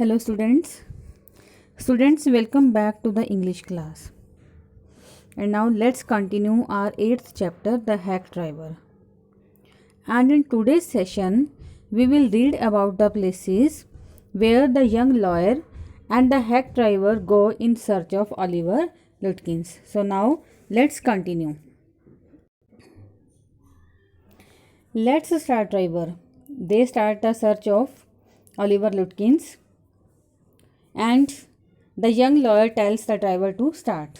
Hello students. Students, welcome back to the English class. And now let's continue our 8th chapter, The Hack Driver. And in today's session, we will read about the places where the young lawyer and the hack driver go in search of Oliver Lutkins. So now let's continue. Let's start, driver. They start the search of Oliver Lutkins, and the young lawyer tells the driver to start.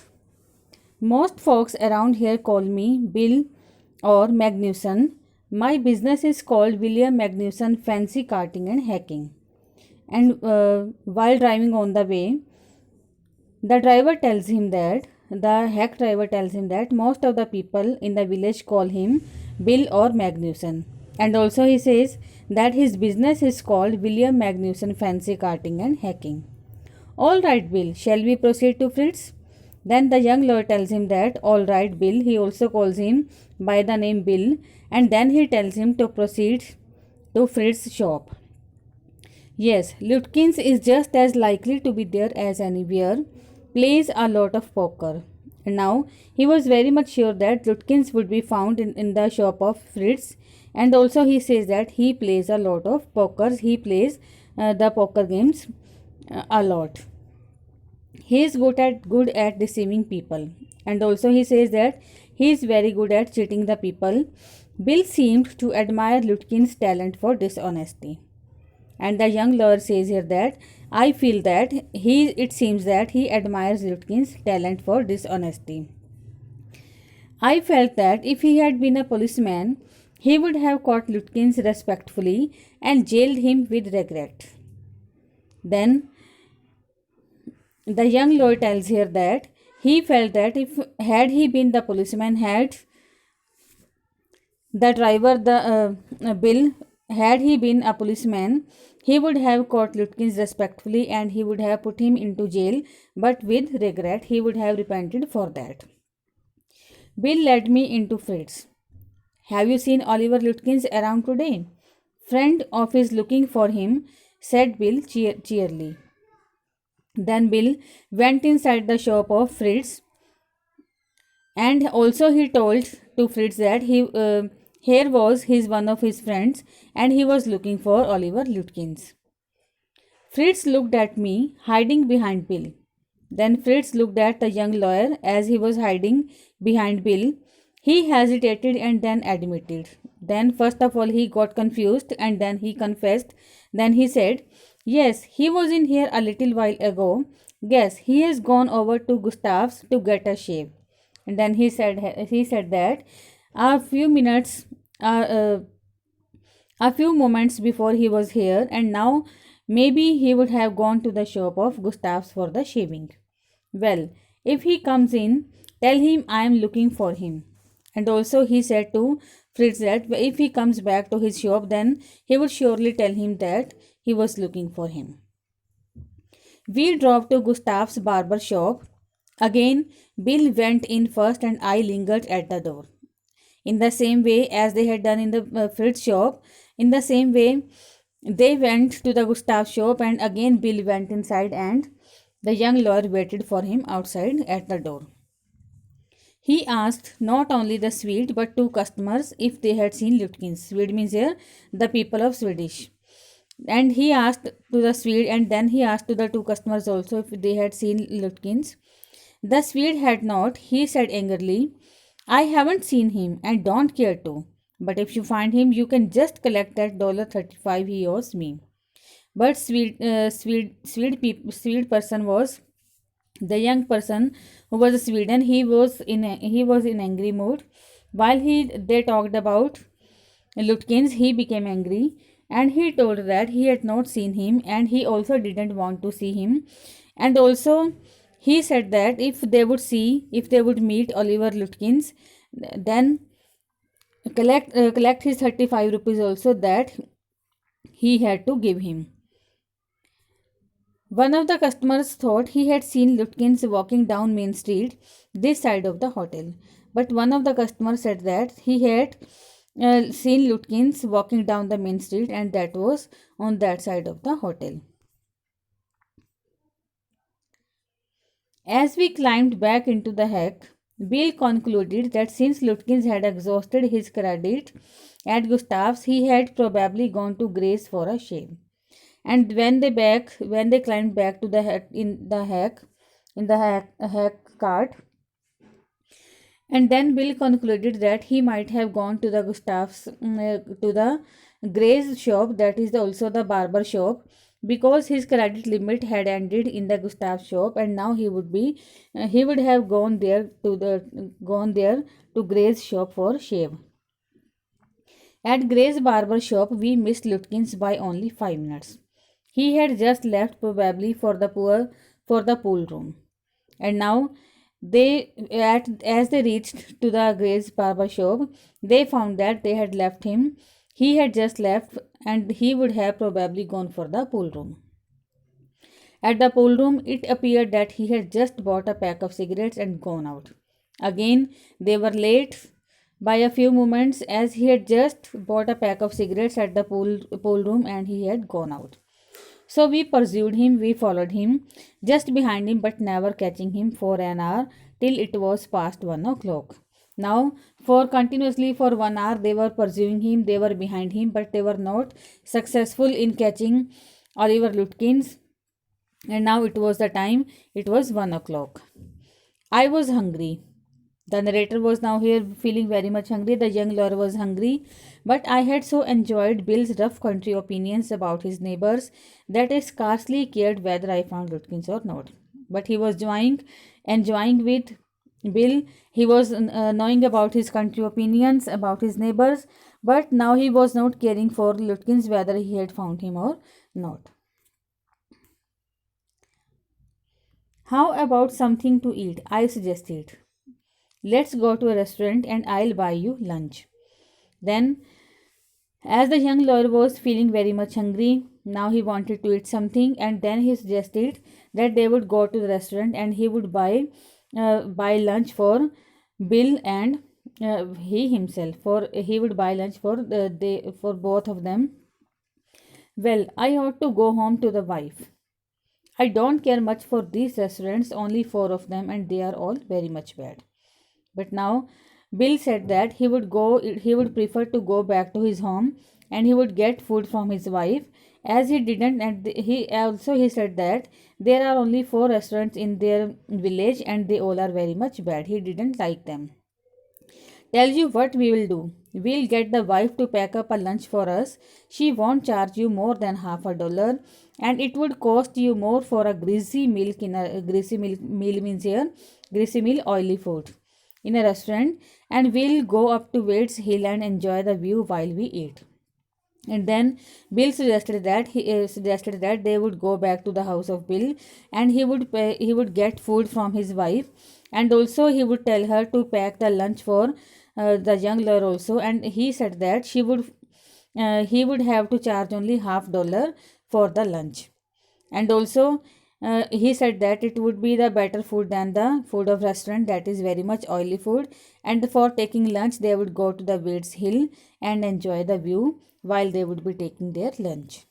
Most folks around here call me Bill or Magnuson. My business is called William Magnuson Fancy Carting and Hacking. And while driving on the way, the hack driver tells him that most of the people in the village call him Bill or Magnuson. And also he says that his business is called William Magnuson Fancy Carting and Hacking. All right, Bill, shall we proceed to Fritz? Then the young lawyer tells him that, all right, Bill. He also calls him by the name Bill, and then he tells him to proceed to Fritz's shop. Yes, Lutkins is just as likely to be there as anywhere, plays a lot of poker. Now, he was very much sure that Lutkins would be found in the shop of Fritz, and also he says that he plays a lot of pokers. He plays the poker games a lot. He is good at deceiving people, and also he says that he is very good at cheating the people. Bill seemed to admire Lutkin's talent for dishonesty, and the young lawyer says here that I feel that it seems that he admires Lutkin's talent for dishonesty. I felt that if he had been a policeman, he would have caught Lutkins respectfully and jailed him with regret. Then the young lawyer tells here that he felt that if had he been the policeman, had the driver the Bill, had he been a policeman, he would have caught Lutkins respectfully and he would have put him into jail, but with regret. He would have repented for that. Bill led me into Fritz. Have you seen Oliver Lutkins around today? Friend of his looking for him, said Bill cheerily. Then Bill went inside the shop of Fritz, and also he told to Fritz that here was one of his friends and he was looking for Oliver Lutkins. Fritz looked at me, hiding behind Bill. Then Fritz looked at the young lawyer as he was hiding behind Bill. He hesitated and then admitted. Then first of all he got confused and then he confessed. Then he said, yes, he was in here a little while ago. Guess he has gone over to Gustav's to get a shave. And then he said that a few moments before he was here, and now maybe he would have gone to the shop of Gustav's for the shaving. Well, if he comes in, tell him I am looking for him. And also he said to Fritz that if he comes back to his shop, then he would surely tell him that he was looking for him. We drove to Gustav's barber shop. Again, Bill went in first and I lingered at the door. In the same way as they had done in the Fritz shop, in the same way they went to the Gustav shop, and again Bill went inside and the young lawyer waited for him outside at the door. He asked not only the Swede but two customers if they had seen Lutkins. Swede means here the people of Swedish. And he asked to the Swede, and then he asked to the two customers also if they had seen Lutkins. The Swede had not. He said angrily, I haven't seen him and don't care to. But if you find him, you can just collect that $35 he owes me. But Swede person was the young person who was a Sweden. He was in angry mood. While they talked about Lutkins, he became angry and he told that he had not seen him and he also didn't want to see him. And also he said that if they would meet Oliver Lutkins, then collect his 35 rupees also that he had to give him. One of the customers thought he had seen Lutkins walking down Main Street, this side of the hotel. But one of the customers said that he had seen Lutkins walking down the Main Street and that was on that side of the hotel. As we climbed back into the hack, Bill concluded that since Lutkins had exhausted his credit at Gustav's, he had probably gone to Grace for a shave. And when they climbed back to the hack cart, and then Bill concluded that he might have gone to the to the Gray's shop, that is also the barber shop, because his credit limit had ended in the Gustav shop, and now he would have gone there to Gray's shop for shave. At Gray's barber shop, we missed Lutkins by only 5 minutes. He had just left, probably for the pool room. And now as they reached to the Gray's barber shop, they found that they had left him. He had just left, and he would have probably gone for the pool room. At the pool room, it appeared that he had just bought a pack of cigarettes and gone out. Again, they were late by a few moments, as he had just bought a pack of cigarettes at the pool room and he had gone out. So we pursued him, we followed him, just behind him, but never catching him for an hour till it was past 1 o'clock. Now, for continuously for 1 hour, they were pursuing him, they were behind him, but they were not successful in catching Oliver Lutkins. And now it was 1 o'clock. I was hungry. The narrator was now here feeling very much hungry. The young lawyer was hungry, but I had so enjoyed Bill's rough country opinions about his neighbors that I scarcely cared whether I found Lutkins or not. But he was enjoying with Bill. He was knowing about his country opinions about his neighbors, but now he was not caring for Lutkins whether he had found him or not. How about something to eat? I suggested. Let's go to a restaurant and I'll buy you lunch. Then, as the young lawyer was feeling very much hungry, now he wanted to eat something, and then he suggested that they would go to the restaurant and he would buy lunch for Bill and he himself. For he would buy lunch for for both of them. Well, I ought to go home to the wife. I don't care much for these restaurants, only four of them, and they are all very much bad. But now Bill said that he would prefer to go back to his home and he would get food from his wife, as he didn't, and he said that there are only four restaurants in their village and they all are very much bad. He didn't like them. Tell you what we will do. We'll get the wife to pack up a lunch for us. She won't charge you more than $1/2, and it would cost you more for a greasy milk in a greasy milk meal means here greasy meal oily food in a restaurant, and we'll go up to Wade's Hill and enjoy the view while we eat. And then Bill suggested that they would go back to the house of Bill, and he would get food from his wife, and also he would tell her to pack the lunch for the young lawyer also, and he said that he would have to charge only $1/2 for the lunch. And also he said that it would be the better food than the food of restaurant, that is very much oily food, and for taking lunch they would go to the Wade's Hill and enjoy the view while they would be taking their lunch.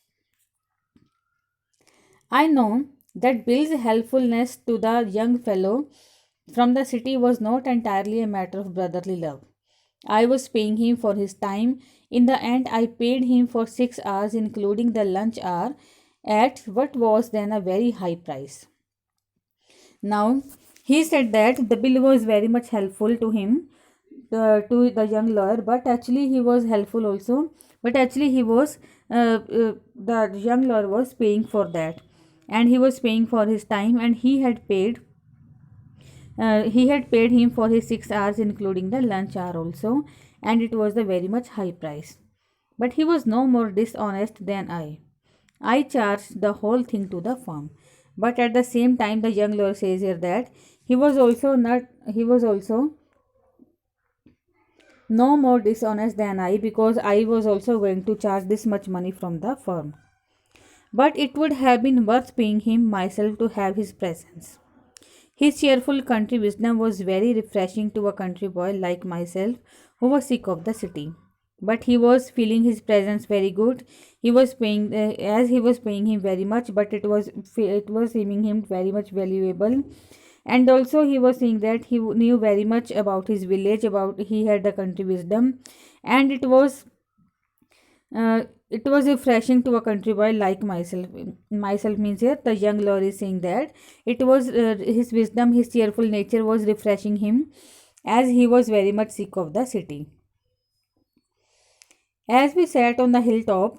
I know that Bill's helpfulness to the young fellow from the city was not entirely a matter of brotherly love. I was paying him for his time. In the end, I paid him for 6 hours, including the lunch hour, at what was then a very high price. Now, he said that the bill was very much helpful to him, to the young lawyer, but actually he was helpful also. But actually, the young lawyer was paying for that, and he was paying for his time, and he had paid him for his 6 hours, including the lunch hour also, and it was a very much high price. But he was no more dishonest than I. I charged the whole thing to the firm. But at the same time, the young lawyer says here that he was also no more dishonest than I, because I was also going to charge this much money from the firm. But it would have been worth paying him myself to have his presence. His cheerful country wisdom was very refreshing to a country boy like myself who was sick of the city. But he was feeling his presence very good. He was paying as he was paying him very much, but it was seeming him very much valuable. And also he was saying that he knew very much about his village, about he had the country wisdom, and it was refreshing to a country boy like myself. Myself means here the young lord is saying that it was his wisdom, his cheerful nature was refreshing him, as he was very much sick of the city. As we sat on the hilltop,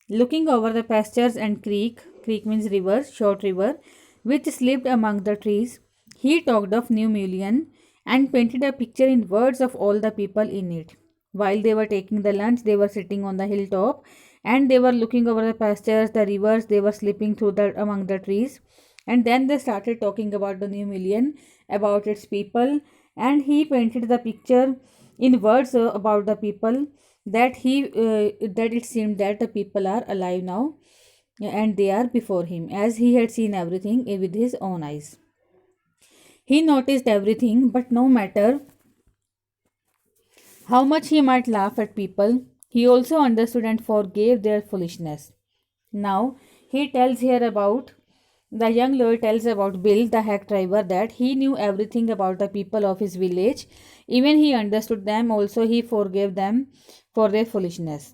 looking over the pastures and creek means river, short river, which slipped among the trees, he talked of New Mullion and painted a picture in words of all the people in it. While they were taking the lunch, they were sitting on the hilltop and they were looking over the pastures, the rivers, they were slipping through the among the trees. And then they started talking about the New Million, about its people, and he painted the picture in words about the people, that it seemed that the people are alive now and they are before him, as he had seen everything with his own eyes. He noticed everything, but no matter how much he might laugh at people, he also understood and forgave their foolishness. Now, he tells here about the young lawyer tells about Bill, the hack driver, that he knew everything about the people of his village. Even he understood them, also, he forgave them for their foolishness.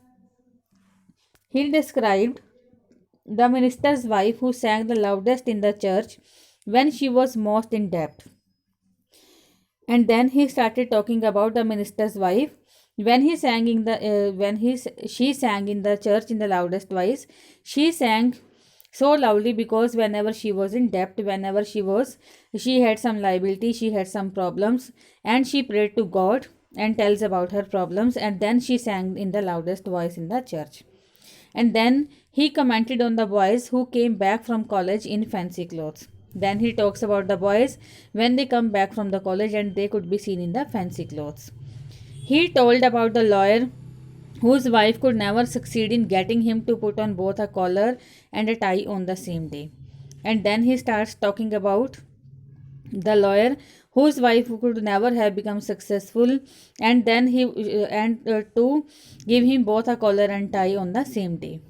He described the minister's wife who sang the loudest in the church when she was most in debt. And then he started talking about the minister's wife when he sang in the when he she sang in the church in the loudest voice. She sang so loudly because whenever she was in debt, whenever she had some liability, she had some problems, and she prayed to God and tells about her problems, and then she sang in the loudest voice in the church. And then he commented on the boys who came back from college in fancy clothes. Then he talks about the boys when they come back from the college and they could be seen in the fancy clothes. He told about the lawyer whose wife could never succeed in getting him to put on both a collar and a tie on the same day. And then he starts talking about the lawyer whose wife could never have become successful, and then he and to give him both a collar and tie on the same day.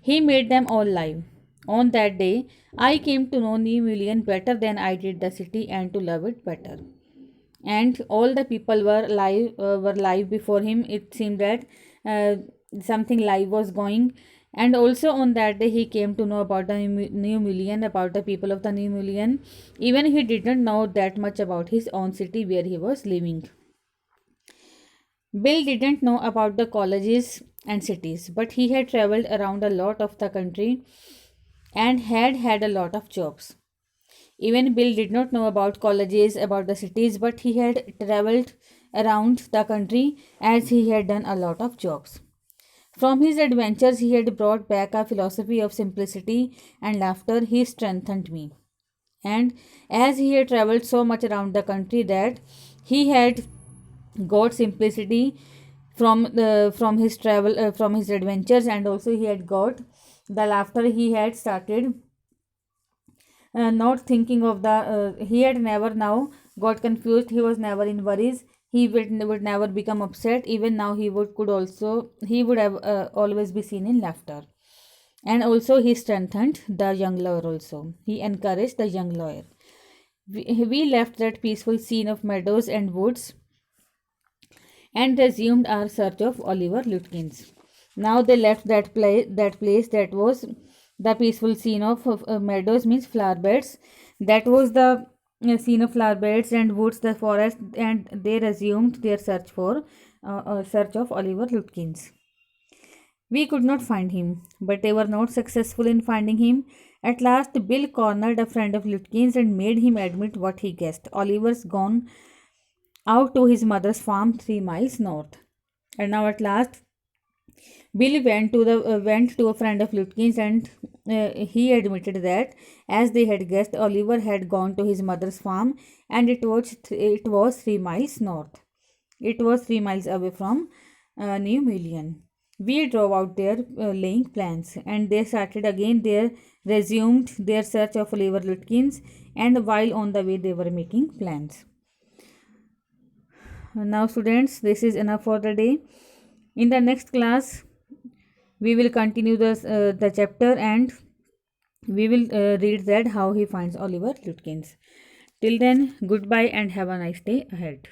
He made them all live. On that day, I came to know New Million better than I did the city and to love it better. And all the people were live before him. It seemed that uh, something live was going. And also on that day, he came to know about the New Million, about the people of the New Million. Even he didn't know that much about his own city where he was living. Bill didn't know about the colleges and cities, but he had traveled around a lot of the country and had had a lot of jobs. Even Bill did not know about colleges, about the cities, but he had traveled around the country as he had done a lot of jobs. From his adventures, he had brought back a philosophy of simplicity and laughter. He strengthened me. And as he had traveled so much around the country that he had got simplicity from his travel, from his adventures, and also he had got the laughter. He had started not thinking of the he had never now got confused, he was never in worries, he would never become upset. Even now he would have always be seen in laughter. And also he strengthened the young lawyer, also he encouraged the young lawyer. We left that peaceful scene of meadows and woods and resumed our search of Oliver Lutkins. Now they left that place that was the peaceful scene of meadows means flower beds. That was the scene of flower beds and woods, the forest, and they resumed their search of Oliver Lutkins. We could not find him, but they were not successful in finding him. At last, Bill cornered a friend of Lutkins and made him admit what he guessed. Oliver's gone out to his mother's farm 3 miles north. And now at last Bill went to a friend of Lutkins and he admitted that, as they had guessed, Oliver had gone to his mother's farm and it was 3 miles north. It was 3 miles away from New Million. We drove out there laying plans, and they started again. They resumed their search of Oliver Lutkins, and while on the way, they were making plans. Now, students, this is enough for the day. In the next class, we will continue the chapter and We will read that how he finds Oliver Lutkins. Till then, goodbye and have a nice day ahead.